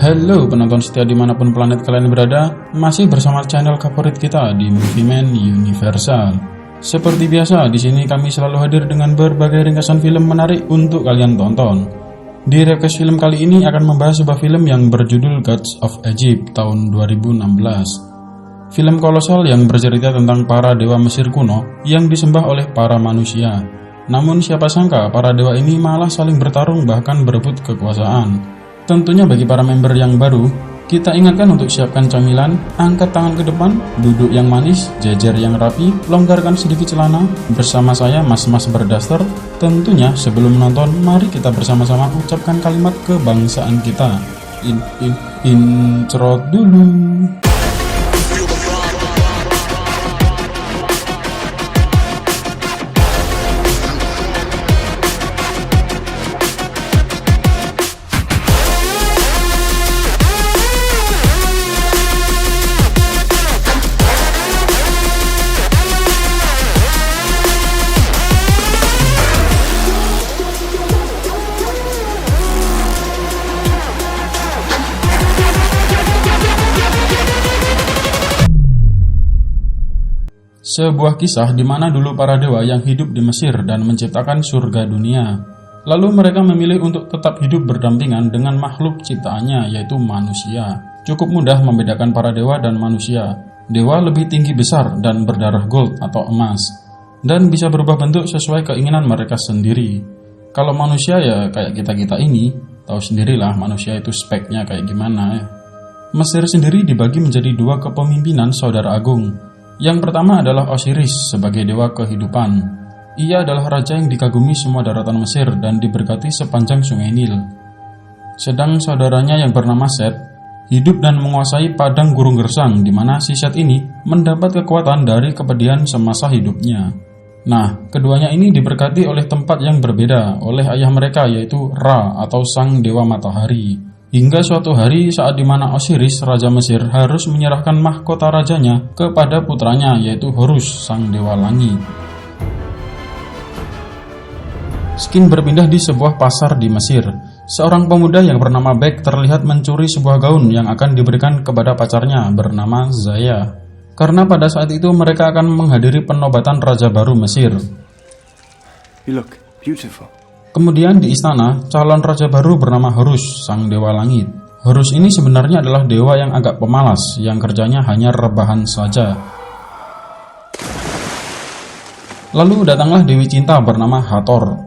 Halo penonton setia dimanapun planet kalian berada, masih bersama channel favorit kita di Movie Man Universal. Seperti biasa, di sini kami selalu hadir dengan berbagai ringkasan film menarik untuk kalian tonton. Di request film kali ini akan membahas sebuah film yang berjudul Gods of Egypt tahun 2016. Film kolosal yang bercerita tentang para dewa Mesir kuno yang disembah oleh para manusia. Namun siapa sangka para dewa ini malah saling bertarung bahkan berebut kekuasaan. Tentunya bagi para member yang baru, kita ingatkan untuk siapkan camilan, angkat tangan ke depan, duduk yang manis, jajar yang rapi, longgarkan sedikit celana. Bersama saya mas-mas berdaster. Tentunya sebelum menonton, mari kita bersama-sama ucapkan kalimat kebangsaan kita. Intro dulu. Sebuah kisah di mana dulu para dewa yang hidup di Mesir dan menciptakan surga dunia. Lalu mereka memilih untuk tetap hidup berdampingan dengan makhluk ciptaannya, yaitu manusia. Cukup mudah membedakan para dewa dan manusia. Dewa lebih tinggi besar dan berdarah gold atau emas, dan bisa berubah bentuk sesuai keinginan mereka sendiri. Kalau manusia ya kayak kita-kita ini, tahu sendirilah manusia itu speknya kayak gimana ya. Mesir sendiri dibagi menjadi dua kepemimpinan saudara agung. Yang pertama adalah Osiris sebagai dewa kehidupan. Ia adalah raja yang dikagumi semua daratan Mesir dan diberkati sepanjang sungai Nil. Sedang saudaranya yang bernama Set hidup dan menguasai padang gurun gersang, di mana si Set ini mendapat kekuatan dari kepedihan semasa hidupnya. Nah, keduanya ini diberkati oleh tempat yang berbeda oleh ayah mereka, yaitu Ra atau sang dewa matahari. Hingga suatu hari saat dimana Osiris, Raja Mesir, harus menyerahkan mahkota rajanya kepada putranya, yaitu Horus, sang dewa langit. Skin berpindah di sebuah pasar di Mesir. Seorang pemuda yang bernama Bek terlihat mencuri sebuah gaun yang akan diberikan kepada pacarnya bernama Zaya. Karena pada saat itu mereka akan menghadiri penobatan Raja baru Mesir. You look beautiful. Kemudian di istana, calon raja baru bernama Horus, sang dewa langit. Horus ini sebenarnya adalah dewa yang agak pemalas, yang kerjanya hanya rebahan saja. Lalu datanglah Dewi Cinta bernama Hathor,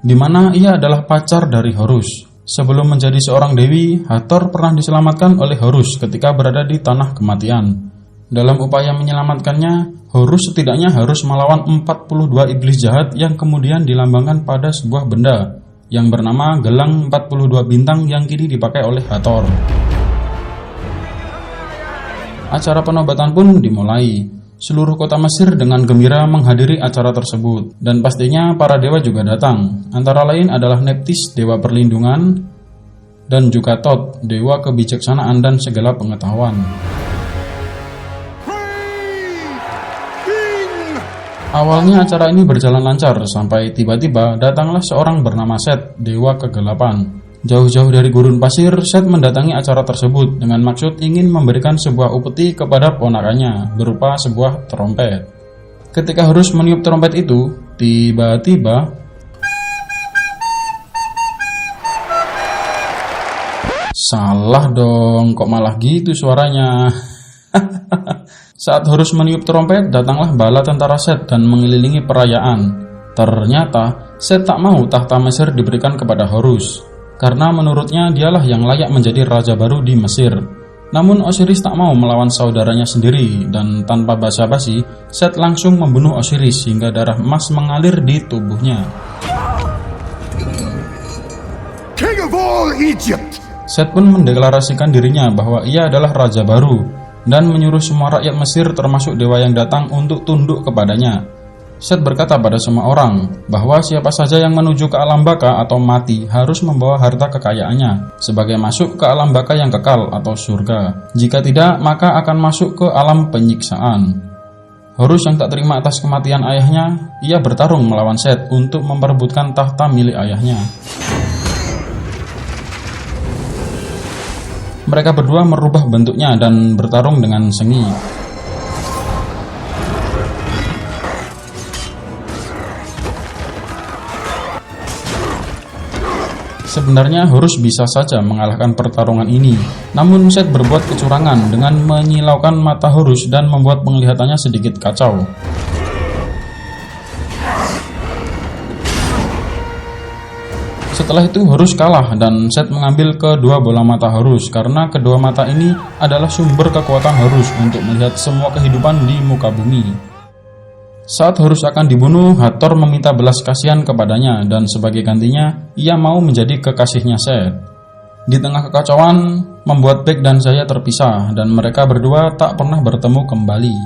di mana ia adalah pacar dari Horus. Sebelum menjadi seorang dewi, Hathor pernah diselamatkan oleh Horus ketika berada di tanah kematian. Dalam upaya menyelamatkannya, Horus setidaknya harus melawan 42 iblis jahat yang kemudian dilambangkan pada sebuah benda yang bernama gelang 42 bintang yang kini dipakai oleh Hathor. Acara penobatan pun dimulai. Seluruh kota Mesir dengan gembira menghadiri acara tersebut, dan pastinya para dewa juga datang. Antara lain adalah Nephthys, dewa perlindungan, dan juga Thoth, dewa kebijaksanaan dan segala pengetahuan. Awalnya acara ini berjalan lancar sampai tiba-tiba datanglah seorang bernama Set, dewa kegelapan. Jauh-jauh dari gurun pasir, Set mendatangi acara tersebut dengan maksud ingin memberikan sebuah upeti kepada ponakannya berupa sebuah trompet. Ketika Horus meniup trompet itu, tiba-tiba salah dong, kok malah gitu suaranya. Saat Horus meniup trompet, datanglah bala tentara Set dan mengelilingi perayaan. Ternyata Set tak mau tahta Mesir diberikan kepada Horus, karena menurutnya dialah yang layak menjadi raja baru di Mesir. Namun Osiris tak mau melawan saudaranya sendiri, dan tanpa basa-basi, Set langsung membunuh Osiris hingga darah emas mengalir di tubuhnya. King of all Egypt. Set pun mendeklarasikan dirinya bahwa ia adalah raja baru, dan menyuruh semua rakyat Mesir termasuk dewa yang datang untuk tunduk kepadanya. Set berkata pada semua orang bahwa siapa saja yang menuju ke alam baka atau mati harus membawa harta kekayaannya sebagai masuk ke alam baka yang kekal atau surga. Jika tidak, maka akan masuk ke alam penyiksaan. Horus yang tak terima atas kematian ayahnya, ia bertarung melawan Set untuk memperebutkan tahta milik ayahnya. mereka berdua merubah bentuknya dan bertarung dengan sengit. Sebenarnya Horus bisa saja mengalahkan pertarungan ini, namun Seth berbuat kecurangan dengan menyilaukan mata Horus dan membuat penglihatannya sedikit kacau. Setelah itu Horus kalah dan Seth mengambil kedua bola mata Horus karena kedua mata ini adalah sumber kekuatan Horus untuk melihat semua kehidupan di muka bumi. Saat Horus akan dibunuh, Hathor meminta belas kasihan kepadanya dan sebagai gantinya ia mau menjadi kekasihnya Seth. Di tengah kekacauan, membuat Bek dan Zaya terpisah dan mereka berdua tak pernah bertemu kembali.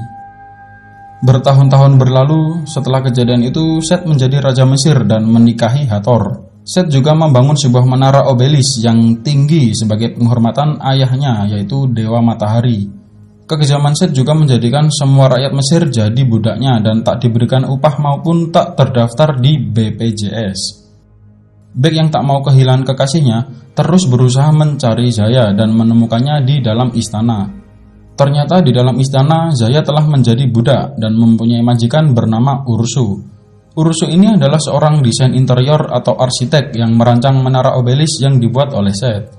Bertahun-tahun berlalu, setelah kejadian itu Seth menjadi Raja Mesir dan menikahi Hathor. Seth juga membangun sebuah menara obelis yang tinggi sebagai penghormatan ayahnya, yaitu Dewa Matahari. Kekejaman Seth juga menjadikan semua rakyat Mesir jadi budaknya dan tak diberikan upah maupun tak terdaftar di BPJS. Bek yang tak mau kehilangan kekasihnya terus berusaha mencari Zaya dan menemukannya di dalam istana. Ternyata di dalam istana Zaya telah menjadi budak dan mempunyai majikan bernama Ursu. Ursu ini adalah seorang desain interior atau arsitek yang merancang menara obelis yang dibuat oleh Seth.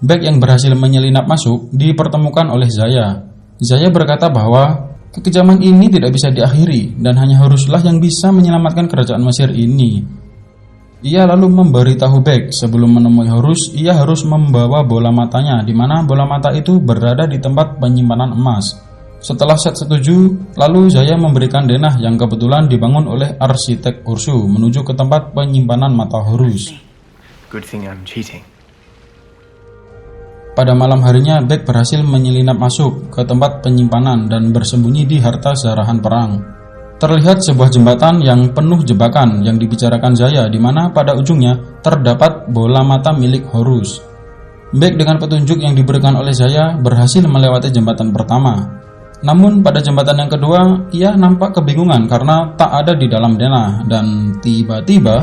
Bek yang berhasil menyelinap masuk dipertemukan oleh Zaya. Zaya berkata bahwa kekejaman ini tidak bisa diakhiri dan hanya Horuslah yang bisa menyelamatkan kerajaan Mesir ini. Ia lalu memberitahu Bek sebelum menemui Horus, ia harus membawa bola matanya, di mana bola mata itu berada di tempat penyimpanan emas. Setelah Seth setuju, lalu Zaya memberikan denah yang kebetulan dibangun oleh arsitek Ursu menuju ke tempat penyimpanan mata Horus. Good thing I'm cheating. Pada malam harinya, Bek berhasil menyelinap masuk ke tempat penyimpanan dan bersembunyi di harta zarahan perang. Terlihat sebuah jembatan yang penuh jebakan yang dibicarakan Zaya, di mana pada ujungnya terdapat bola mata milik Horus. Bek dengan petunjuk yang diberikan oleh Zaya berhasil melewati jembatan pertama. Namun pada jembatan yang kedua, ia nampak kebingungan karena tak ada di dalam denah dan tiba-tiba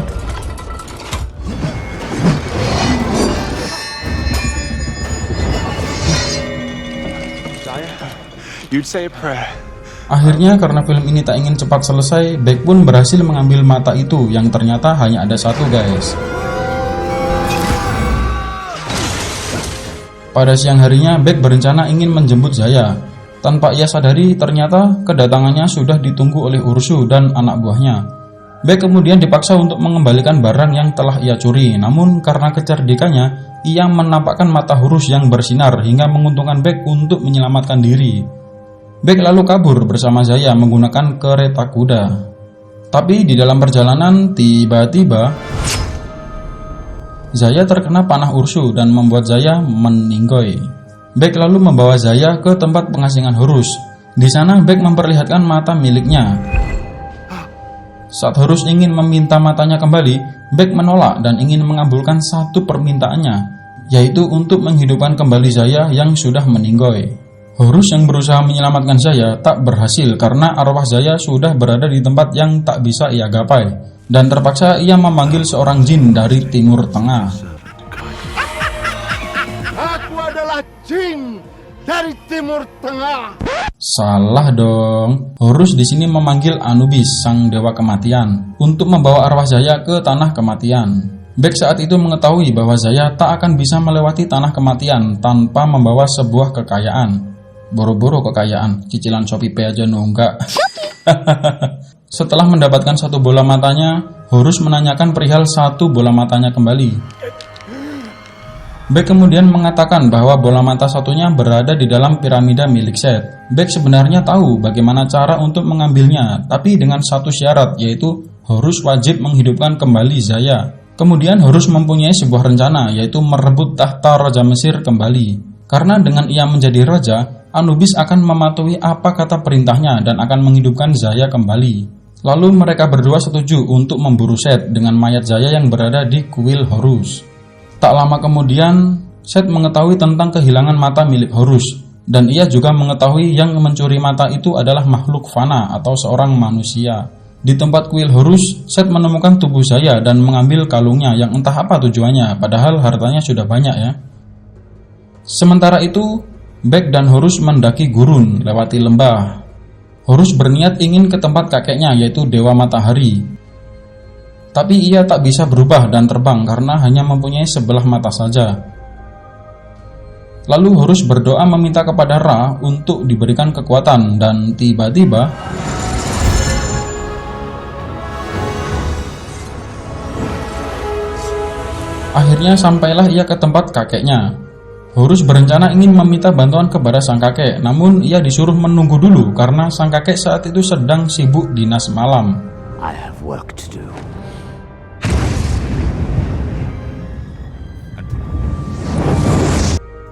You'd say a prayer. akhirnya karena film ini tak ingin cepat selesai, Bek pun berhasil mengambil mata itu yang ternyata hanya ada satu, guys. Pada siang harinya, Bek berencana ingin menjemput Zaya. Tanpa ia sadari, ternyata kedatangannya sudah ditunggu oleh Ursu dan anak buahnya. Bek kemudian dipaksa untuk mengembalikan barang yang telah ia curi, namun karena kecerdikannya, ia menampakkan mata Horus yang bersinar hingga menguntungkan Bek untuk menyelamatkan diri. Bek lalu kabur bersama Zaya menggunakan kereta kuda. Tapi di dalam perjalanan, tiba-tiba Zaya terkena panah Ursu dan membuat Zaya meninggoy. Bek lalu membawa Zaya ke tempat pengasingan Horus. Di sana Bek memperlihatkan mata miliknya. Saat Horus ingin meminta matanya kembali, Bek menolak dan ingin mengabulkan satu permintaannya, yaitu untuk menghidupkan kembali Zaya yang sudah meninggoy. Horus yang berusaha menyelamatkan Zaya tak berhasil karena arwah Zaya sudah berada di tempat yang tak bisa ia gapai, dan terpaksa ia memanggil seorang jin dari Timur Tengah. Aku adalah jin dari Timur Tengah. Salah dong. Horus di sini memanggil Anubis, sang dewa kematian, untuk membawa arwah Zaya ke tanah kematian. Bek saat itu mengetahui bahwa Zaya tak akan bisa melewati tanah kematian tanpa membawa sebuah kekayaan. Boro-boro kekayaan, cicilan Shopee Pay aja nunggak. Setelah mendapatkan satu bola matanya, Horus menanyakan perihal satu bola matanya kembali. Bek kemudian mengatakan bahwa bola mata satunya berada di dalam piramida milik Seth. Bek sebenarnya tahu bagaimana cara untuk mengambilnya, tapi dengan satu syarat, yaitu Horus wajib menghidupkan kembali Zaya. Kemudian Horus mempunyai sebuah rencana, yaitu merebut tahta Raja Mesir kembali. Karena dengan ia menjadi raja, Anubis akan mematuhi apa kata perintahnya dan akan menghidupkan Zaya kembali. Lalu mereka berdua setuju untuk memburu Seth dengan mayat Zaya yang berada di kuil Horus. Tak lama kemudian, Seth mengetahui tentang kehilangan mata milik Horus, dan ia juga mengetahui yang mencuri mata itu adalah makhluk fana atau seorang manusia. Di tempat kuil Horus, Seth menemukan tubuh Zaya dan mengambil kalungnya yang entah apa tujuannya, padahal hartanya sudah banyak ya. Sementara itu, Bek dan Horus mendaki gurun lewati lembah. Horus berniat ingin ke tempat kakeknya, yaitu Dewa Matahari. Tapi ia tak bisa berubah dan terbang karena hanya mempunyai sebelah mata saja. Lalu Horus berdoa meminta kepada Ra untuk diberikan kekuatan, dan tiba-tiba akhirnya sampailah ia ke tempat kakeknya. Horus berencana ingin meminta bantuan kepada sang kakek, namun ia disuruh menunggu dulu karena sang kakek saat itu sedang sibuk dinas malam. I have work to do.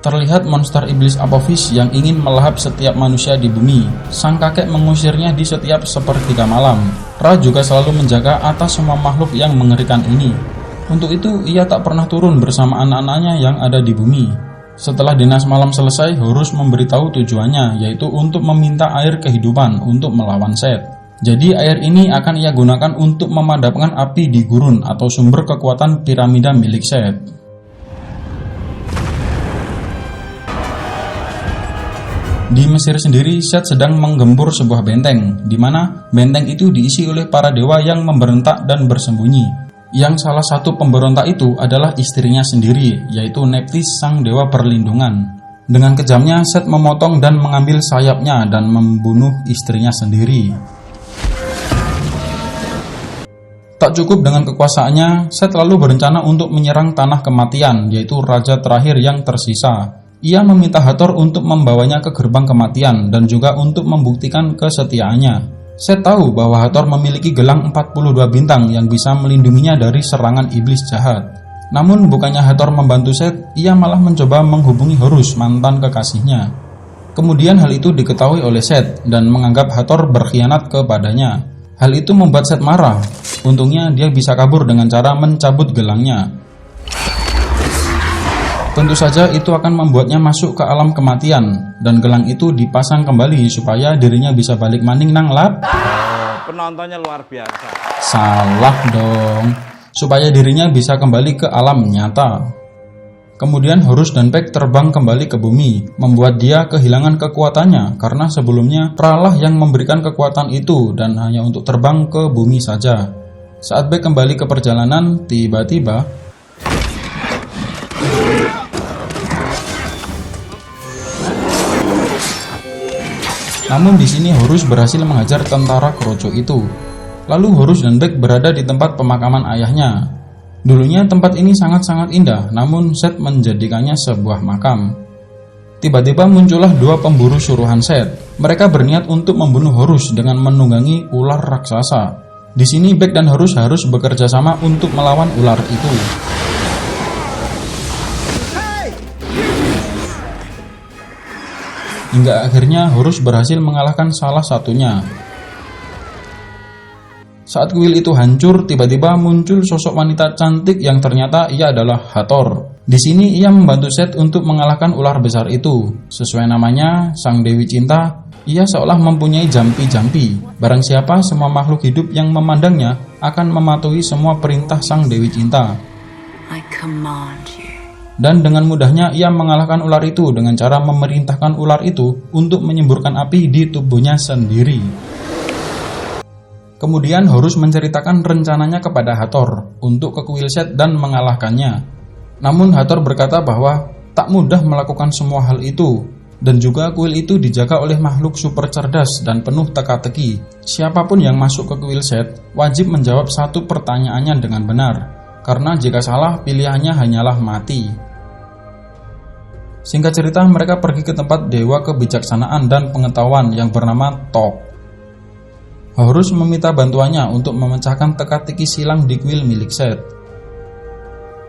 Terlihat monster iblis Apophis yang ingin melahap setiap manusia di bumi. Sang kakek mengusirnya di setiap sepertiga malam. Ra juga selalu menjaga atas semua makhluk yang mengerikan ini. Untuk itu, ia tak pernah turun bersama anak-anaknya yang ada di bumi. Setelah dinas malam selesai, Horus memberitahu tujuannya, yaitu untuk meminta air kehidupan untuk melawan Set. Jadi air ini akan ia gunakan untuk memadamkan api di gurun atau sumber kekuatan piramida milik Set. Di Mesir sendiri, Set sedang menggempur sebuah benteng, di mana benteng itu diisi oleh para dewa yang memberontak dan bersembunyi. Yang salah satu pemberontak itu adalah istrinya sendiri, yaitu Nephthys, sang dewa perlindungan. Dengan kejamnya, Set memotong dan mengambil sayapnya dan membunuh istrinya sendiri. Tak cukup dengan kekuasaannya, Set lalu berencana untuk menyerang tanah kematian, yaitu raja terakhir yang tersisa. Ia meminta Hathor untuk membawanya ke gerbang kematian dan juga untuk membuktikan kesetiaannya. Set tahu bahwa Hathor memiliki gelang 42 bintang yang bisa melindunginya dari serangan iblis jahat. Namun bukannya Hathor membantu Set, ia malah mencoba menghubungi Horus, mantan kekasihnya. Kemudian hal itu diketahui oleh Set dan menganggap Hathor berkhianat kepadanya. Hal itu membuat Set marah. Untungnya dia bisa kabur dengan cara mencabut gelangnya. Tentu saja itu akan membuatnya masuk ke alam kematian, dan gelang itu dipasang kembali supaya dirinya bisa balik maning nang lap. Penontonnya luar biasa. Salah dong. Supaya dirinya bisa kembali ke alam nyata. Kemudian Horus dan Bek terbang kembali ke bumi, membuat dia kehilangan kekuatannya karena sebelumnya Ra lah yang memberikan kekuatan itu dan hanya untuk terbang ke bumi saja. Saat Bek kembali ke perjalanan, tiba-tiba namun di sini Horus berhasil menghajar tentara Kroco itu. Lalu Horus dan Bek berada di tempat pemakaman ayahnya. Dulunya tempat ini sangat-sangat indah, namun Set menjadikannya sebuah makam. Tiba-tiba muncullah dua pemburu suruhan Set. Mereka berniat untuk membunuh Horus dengan menunggangi ular raksasa. Di sini Bek dan Horus harus bekerja sama untuk melawan ular itu. Hingga akhirnya Horus berhasil mengalahkan salah satunya. Saat kuil itu hancur, tiba-tiba muncul sosok wanita cantik yang ternyata ia adalah Hathor. Di sini ia membantu Set untuk mengalahkan ular besar itu. Sesuai namanya, Sang Dewi Cinta, ia seolah mempunyai jampi-jampi. Barang siapa, semua makhluk hidup yang memandangnya akan mematuhi semua perintah Sang Dewi Cinta. I command you. Dan dengan mudahnya ia mengalahkan ular itu dengan cara memerintahkan ular itu untuk menyemburkan api di tubuhnya sendiri. Kemudian Horus menceritakan rencananya kepada Hathor untuk ke kuil Set dan mengalahkannya. Namun Hathor berkata bahwa tak mudah melakukan semua hal itu, dan juga kuil itu dijaga oleh makhluk super cerdas dan penuh teka-teki. Siapapun yang masuk ke kuil Set wajib menjawab satu pertanyaannya dengan benar, karena jika salah pilihannya hanyalah mati. Singkat cerita, mereka pergi ke tempat dewa kebijaksanaan dan pengetahuan yang bernama Thoth. Horus meminta bantuannya untuk memecahkan teka-teki silang di kuil milik Set.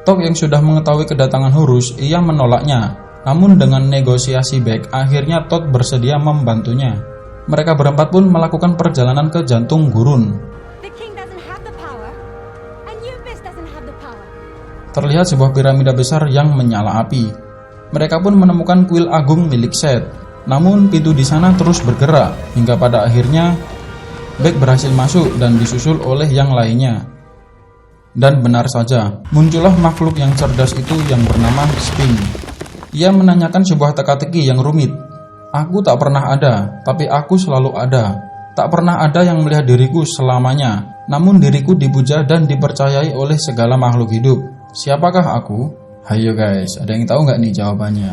Thoth yang sudah mengetahui kedatangan Horus, ia menolaknya. Namun dengan negosiasi Bek, akhirnya Thoth bersedia membantunya. Mereka berempat pun melakukan perjalanan ke jantung gurun. Terlihat sebuah piramida besar yang menyala api. Mereka pun menemukan kuil agung milik Set. Namun pintu di sana terus bergerak hingga pada akhirnya Bek berhasil masuk dan disusul oleh yang lainnya. Dan benar saja, muncullah makhluk yang cerdas itu yang bernama Sphinx. Ia menanyakan sebuah teka-teki yang rumit. Aku tak pernah ada, tapi aku selalu ada. Tak pernah ada yang melihat diriku selamanya, namun diriku dipuja dan dipercayai oleh segala makhluk hidup. Siapakah aku? Hayo guys, ada yang tahu nggak nih jawabannya?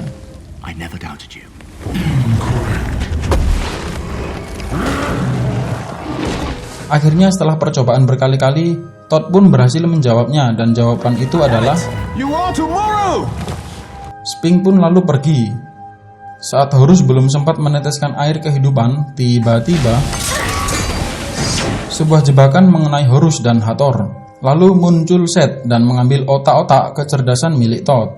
I never doubted you. Akhirnya setelah percobaan berkali-kali, Todd pun berhasil menjawabnya dan jawaban itu adalah You are tomorrow! Sphinx pun lalu pergi. Saat Horus belum sempat meneteskan air kehidupan, tiba-tiba sebuah jebakan mengenai Horus dan Hathor. Lalu muncul Seth dan mengambil otak-otak kecerdasan milik Todd.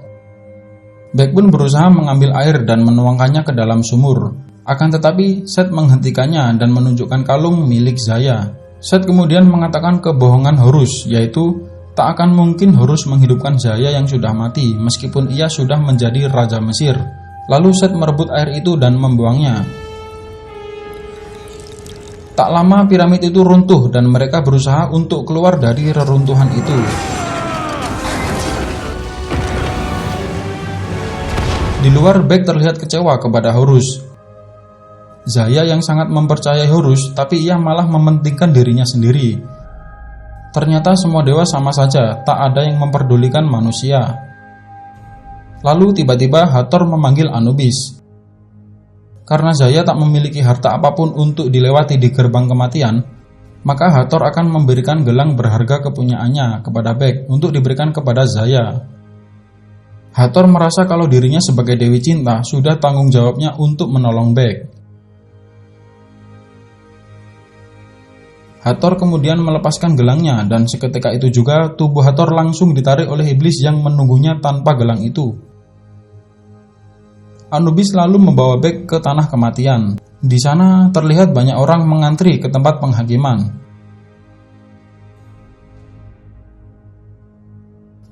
Beck pun berusaha mengambil air dan menuangkannya ke dalam sumur. Akan tetapi Seth menghentikannya dan menunjukkan kalung milik Zaya. Seth kemudian mengatakan kebohongan Horus, yaitu tak akan mungkin Horus menghidupkan Zaya yang sudah mati meskipun ia sudah menjadi Raja Mesir. Lalu Seth merebut air itu dan membuangnya. Tak lama piramid itu runtuh dan mereka berusaha untuk keluar dari reruntuhan itu. Di luar, Beck terlihat kecewa kepada Horus. Zaya yang sangat mempercayai Horus, tapi ia malah mementingkan dirinya sendiri. Ternyata semua dewa sama saja, tak ada yang memperdulikan manusia. Lalu tiba-tiba Hathor memanggil Anubis. Karena Zaya tak memiliki harta apapun untuk dilewati di gerbang kematian, maka Hathor akan memberikan gelang berharga kepunyaannya kepada Beck untuk diberikan kepada Zaya. Hathor merasa kalau dirinya sebagai Dewi Cinta sudah tanggung jawabnya untuk menolong Beck. Hathor kemudian melepaskan gelangnya dan seketika itu juga tubuh Hathor langsung ditarik oleh iblis yang menunggunya tanpa gelang itu. Anubis lalu membawa Beck ke tanah kematian. Di sana terlihat banyak orang mengantri ke tempat penghakiman.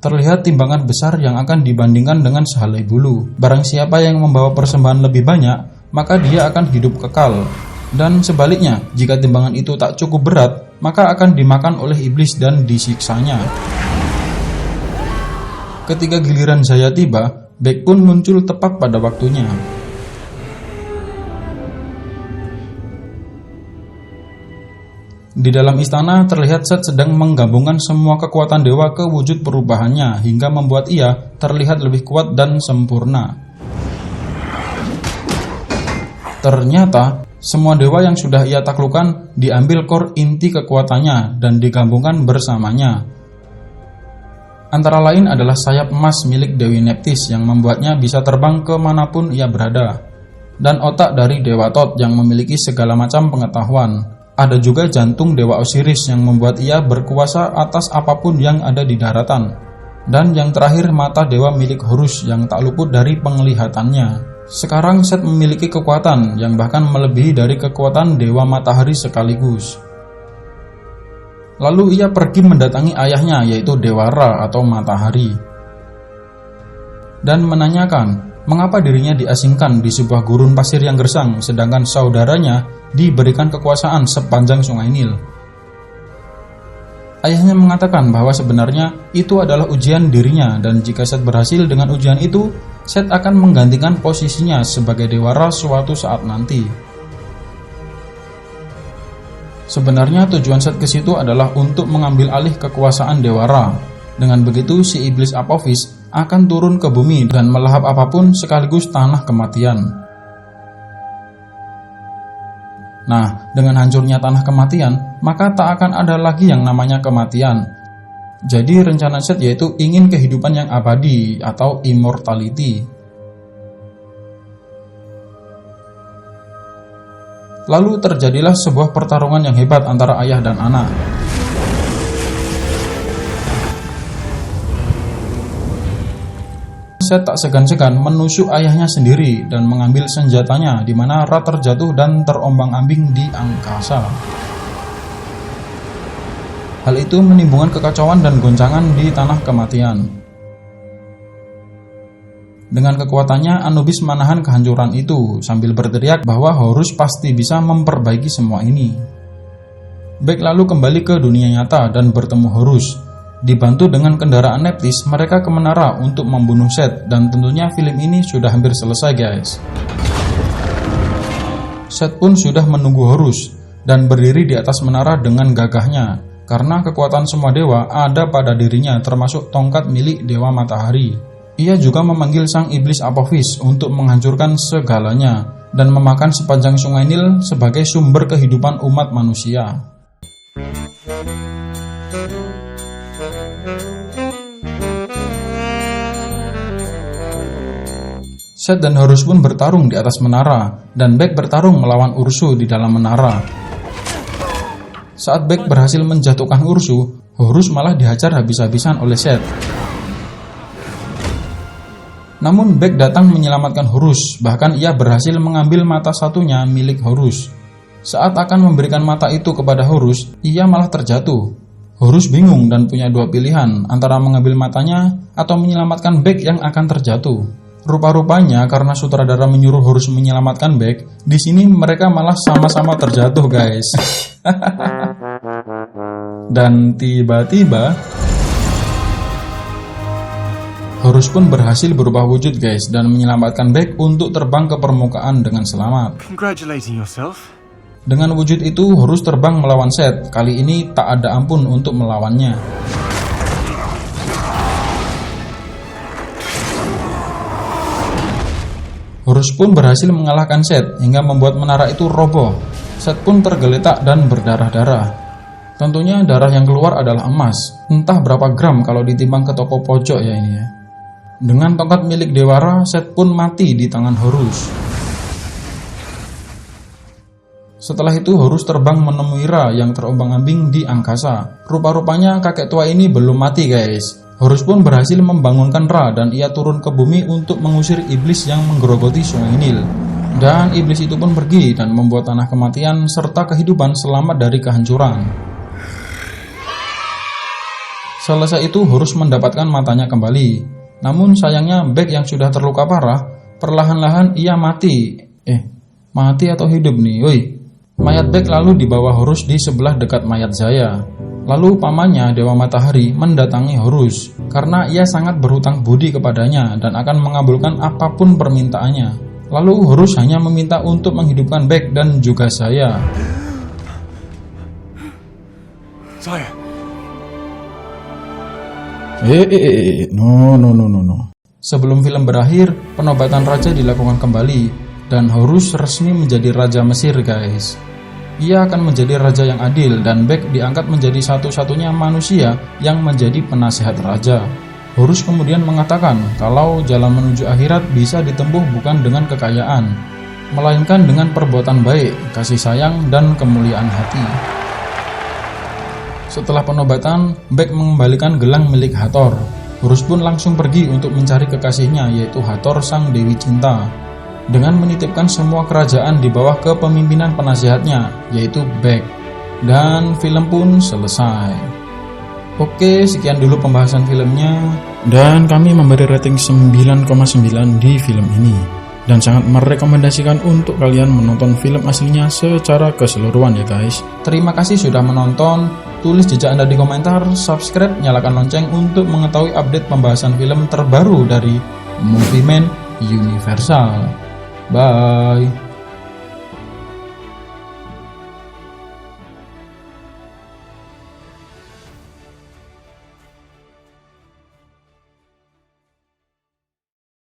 Terlihat timbangan besar yang akan dibandingkan dengan sehelai bulu. Barang siapa yang membawa persembahan lebih banyak, maka dia akan hidup kekal. Dan sebaliknya, jika timbangan itu tak cukup berat, maka akan dimakan oleh iblis dan disiksanya. Ketika giliran Zaya tiba, Beck pun muncul tepat pada waktunya. Di dalam istana terlihat Seth sedang menggabungkan semua kekuatan dewa ke wujud perubahannya hingga membuat ia terlihat lebih kuat dan sempurna. Ternyata semua dewa yang sudah ia taklukkan diambil core inti kekuatannya dan digabungkan bersamanya. Antara lain adalah sayap emas milik Dewi Neptis yang membuatnya bisa terbang kemanapun ia berada, dan otak dari Dewa Thoth yang memiliki segala macam pengetahuan. Ada juga jantung Dewa Osiris yang membuat ia berkuasa atas apapun yang ada di daratan, dan yang terakhir mata dewa milik Horus yang tak luput dari penglihatannya. Sekarang Seth memiliki kekuatan yang bahkan melebihi dari kekuatan Dewa Matahari sekaligus. Lalu ia pergi mendatangi ayahnya yaitu Dewa Ra atau Matahari dan menanyakan mengapa dirinya diasingkan di sebuah gurun pasir yang gersang sedangkan saudaranya diberikan kekuasaan sepanjang sungai Nil. Ayahnya mengatakan bahwa sebenarnya itu adalah ujian dirinya dan jika Seth berhasil dengan ujian itu, Seth akan menggantikan posisinya sebagai Dewa Ra suatu saat nanti. Sebenarnya tujuan Seth ke situ adalah untuk mengambil alih kekuasaan Dewa Ra. Dengan begitu si iblis Apophis akan turun ke bumi dan melahap apapun sekaligus tanah kematian. Nah, dengan hancurnya tanah kematian, maka tak akan ada lagi yang namanya kematian. Jadi rencana Seth yaitu ingin kehidupan yang abadi atau immortality. Lalu terjadilah sebuah pertarungan yang hebat antara ayah dan anak. Seth tak segan-segan menusuk ayahnya sendiri dan mengambil senjatanya di mana Ra terjatuh dan terombang-ambing di angkasa. Hal itu menimbulkan kekacauan dan goncangan di tanah kematian. Dengan kekuatannya, Anubis menahan kehancuran itu sambil berteriak bahwa Horus pasti bisa memperbaiki semua ini. Beck lalu kembali ke dunia nyata dan bertemu Horus. Dibantu dengan kendaraan Neptis, mereka ke menara untuk membunuh Seth, dan tentunya film ini sudah hampir selesai guys. Seth pun sudah menunggu Horus dan berdiri di atas menara dengan gagahnya, karena kekuatan semua dewa ada pada dirinya, termasuk tongkat milik Dewa Matahari. Ia juga memanggil sang iblis Apophis untuk menghancurkan segalanya dan memakan sepanjang sungai Nil sebagai sumber kehidupan umat manusia. Seth dan Horus pun bertarung di atas menara, dan Beck bertarung melawan Ursu di dalam menara. Saat Beck berhasil menjatuhkan Ursu, Horus malah dihajar habis-habisan oleh Seth. Namun Beck datang menyelamatkan Horus, bahkan ia berhasil mengambil mata satunya milik Horus. Saat akan memberikan mata itu kepada Horus, ia malah terjatuh. Horus bingung dan punya dua pilihan, antara mengambil matanya atau menyelamatkan Beck yang akan terjatuh. Rupa-rupanya karena sutradara menyuruh Horus menyelamatkan Beck, di sini mereka malah sama-sama terjatuh guys. Dan tiba-tiba Horus pun berhasil berubah wujud guys dan menyelamatkan Beck untuk terbang ke permukaan dengan selamat. Congratulating yourself. Dengan wujud itu Horus terbang melawan Seth. Kali ini tak ada ampun untuk melawannya. Horus pun berhasil mengalahkan Seth hingga membuat menara itu roboh. Seth pun tergeletak dan berdarah-darah. Tentunya darah yang keluar adalah emas, entah berapa gram kalau ditimbang ke toko pojok ya ini ya. Dengan tongkat milik Dewara, Seth pun mati di tangan Horus. Setelah itu Horus terbang menemui Ra yang terombang-ambing di angkasa. Rupa-rupanya kakek tua ini belum mati guys. Horus pun berhasil membangunkan Ra dan ia turun ke bumi untuk mengusir iblis yang menggerogoti sungai Nil. Dan iblis itu pun pergi dan membuat tanah kematian serta kehidupan selamat dari kehancuran. Selesai itu Horus mendapatkan matanya kembali. Namun sayangnya Beck yang sudah terluka parah, perlahan-lahan ia mati. Mati atau hidup nih? Woi. Mayat Beck lalu dibawa Horus di sebelah dekat mayat Zaya. Lalu pamannya Dewa Matahari mendatangi Horus karena ia sangat berhutang budi kepadanya dan akan mengabulkan apapun permintaannya. Lalu Horus hanya meminta untuk menghidupkan Beck dan juga Zaya. Zaya. No. Sebelum film berakhir, penobatan raja dilakukan kembali dan Horus resmi menjadi Raja Mesir guys. Ia akan menjadi raja yang adil dan Beck diangkat menjadi satu-satunya manusia yang menjadi penasehat raja. Horus kemudian mengatakan kalau jalan menuju akhirat bisa ditempuh bukan dengan kekayaan, melainkan dengan perbuatan baik, kasih sayang, dan kemuliaan hati. Setelah penobatan, Beck mengembalikan gelang milik Hathor. Horus pun langsung pergi untuk mencari kekasihnya yaitu Hathor sang Dewi Cinta, dengan menitipkan semua kerajaan di bawah kepemimpinan penasihatnya, yaitu Beck. Dan film pun selesai. Oke, sekian dulu pembahasan filmnya. Dan kami memberi rating 9,9 di film ini. Dan sangat merekomendasikan untuk kalian menonton film aslinya secara keseluruhan ya guys. Terima kasih sudah menonton. Tulis jejak Anda di komentar, subscribe, nyalakan lonceng untuk mengetahui update pembahasan film terbaru dari Movie Man Universal. Bye.